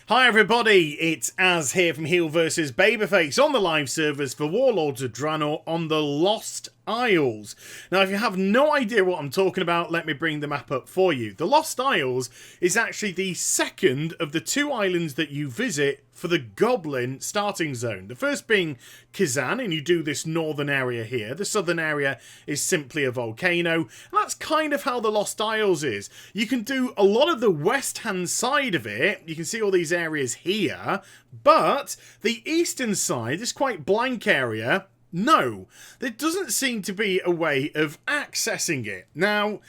Hi everybody, it's Az here from HeelvsBabyface on the live servers for Warlords of Draenor on the Lost Isles. Now if you have no idea what I'm talking about, let me bring the map up for you. The Lost Isles is actually the second of the two islands that you visit for the Goblin starting zone. The first being Kazan, and you do this northern area here. The southern area is simply a volcano, and that's kind of how the Lost Isles is. You can do a lot of the west hand side of it, you can see all these areas here, but the eastern side, this quite blank area, no, there doesn't seem to be a way of accessing it. Now,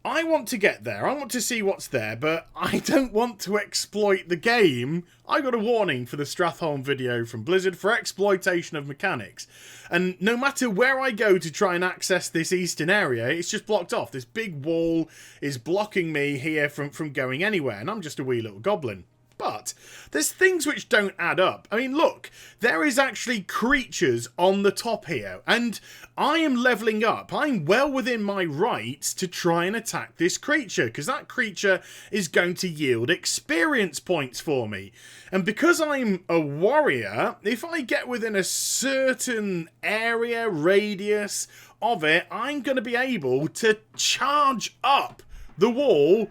I want to get there, I want to see what's there, but I don't want to exploit the game. I got a warning for the Stratholme video from Blizzard for exploitation of mechanics. And no matter where I go to try and access this eastern area, it's just blocked off. This big wall is blocking me here from going anywhere, and I'm just a wee little goblin. But there's things which don't add up. I mean, look, there is actually creatures on the top here, and I am leveling up. I'm well within my rights to try and attack this creature, because that creature is going to yield experience points for me. And because I'm a warrior, if I get within a certain area, radius of it, I'm going to be able to charge up the wall.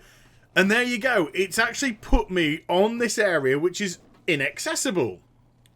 And there you go, it's actually put me on this area which is inaccessible.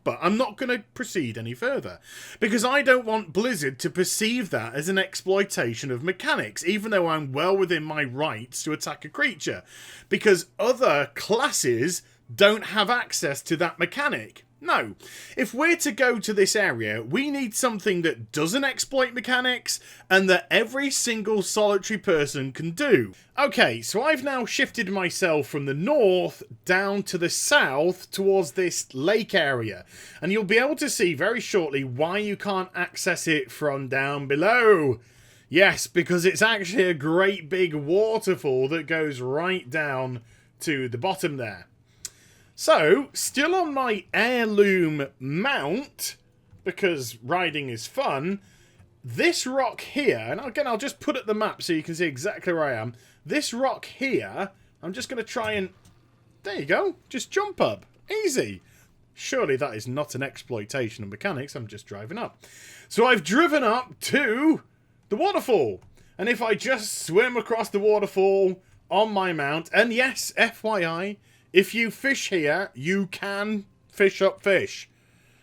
But I'm not going to proceed any further, because I don't want Blizzard to perceive that as an exploitation of mechanics, even though I'm well within my rights to attack a creature, because other classes don't have access to that mechanic. No, if we're to go to this area, we need something that doesn't exploit mechanics and that every single solitary person can do. Okay, so I've now shifted myself from the north down to the south towards this lake area. And you'll be able to see very shortly why you can't access it from down below. Yes, because it's actually a great big waterfall that goes right down to the bottom there. So, still on my heirloom mount, because riding is fun, this rock here, and again I'll just put up the map so you can see exactly where I am. This rock here, I'm just going to try and, there you go, just jump up. Easy. Surely that is not an exploitation of mechanics, I'm just driving up. So I've driven up to the waterfall, and if I just swim across the waterfall on my mount, and yes, FYI, if you fish here, you can fish up fish.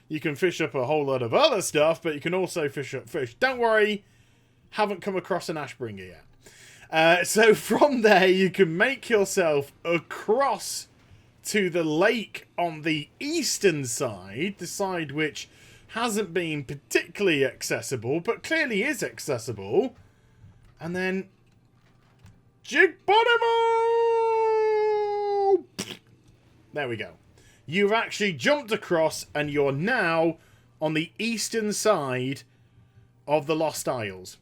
You can fish up a whole lot of other stuff, but you can also fish up fish. Don't worry, haven't come across an Ashbringer yet. So from there, you can make yourself across to the lake on the eastern side, the side which hasn't been particularly accessible, but clearly is accessible. And then, Jigbonimo! There we go. You've actually jumped across and you're now on the eastern side of the Lost Isles.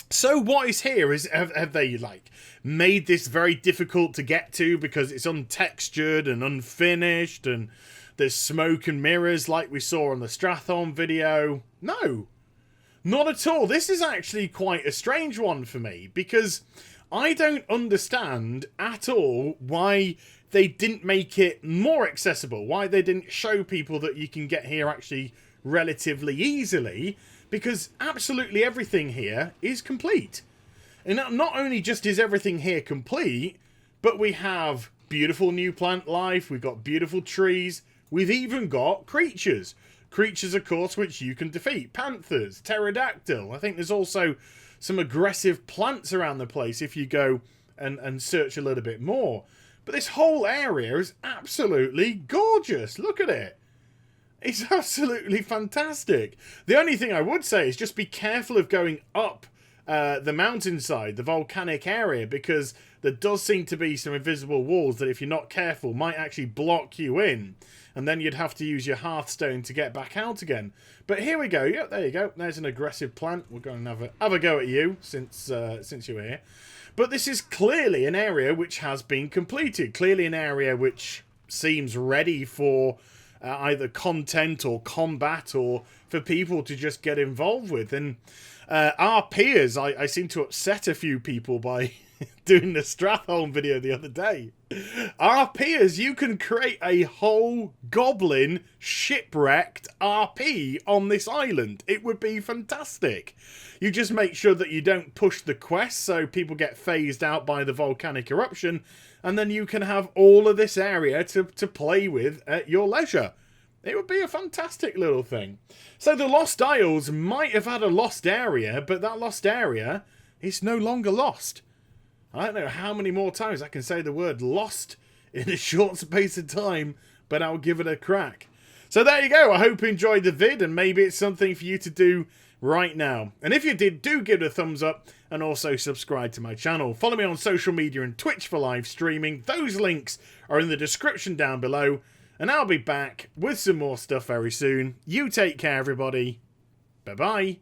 So what is here is, have they like made this very difficult to get to because it's untextured and unfinished and there's smoke and mirrors like we saw on the Stratholme video? No, not at all. This is actually quite a strange one for me, because I don't understand at all why they didn't make it more accessible, why they didn't show people that you can get here actually relatively easily, because absolutely everything here is complete. And not only just is everything here complete, but we have beautiful new plant life, we've got beautiful trees, we've even got creatures. Creatures, of course, which you can defeat. Panthers, pterodactyl. I think there's also some aggressive plants around the place if you go and search a little bit more. But this whole area is absolutely gorgeous. Look at it. It's absolutely fantastic. The only thing I would say is just be careful of going up the mountainside, the volcanic area, because there does seem to be some invisible walls that if you're not careful might actually block you in. And then you'd have to use your Hearthstone to get back out again. But here we go. Yep, there you go. There's an aggressive plant. We're going to have a go at you since you're here. But this is clearly an area which has been completed. Clearly an area which seems ready for either content or combat or for people to just get involved with. And our peers, I seem to upset a few people by doing the Stratholme video the other day. RPers, you can create a whole goblin shipwrecked RP on this island. It would be fantastic. You just make sure that you don't push the quest so people get phased out by the volcanic eruption, and then you can have all of this area to play with at your leisure. It would be a fantastic little thing. So the Lost Isles might have had a lost area, but that lost area is no longer lost. I don't know how many more times I can say the word lost in a short space of time, but I'll give it a crack. So there you go. I hope you enjoyed the vid, and maybe it's something for you to do right now. And if you did, do give it a thumbs up and also subscribe to my channel. Follow me on social media and Twitch for live streaming. Those links are in the description down below. And I'll be back with some more stuff very soon. You take care, everybody. Bye-bye.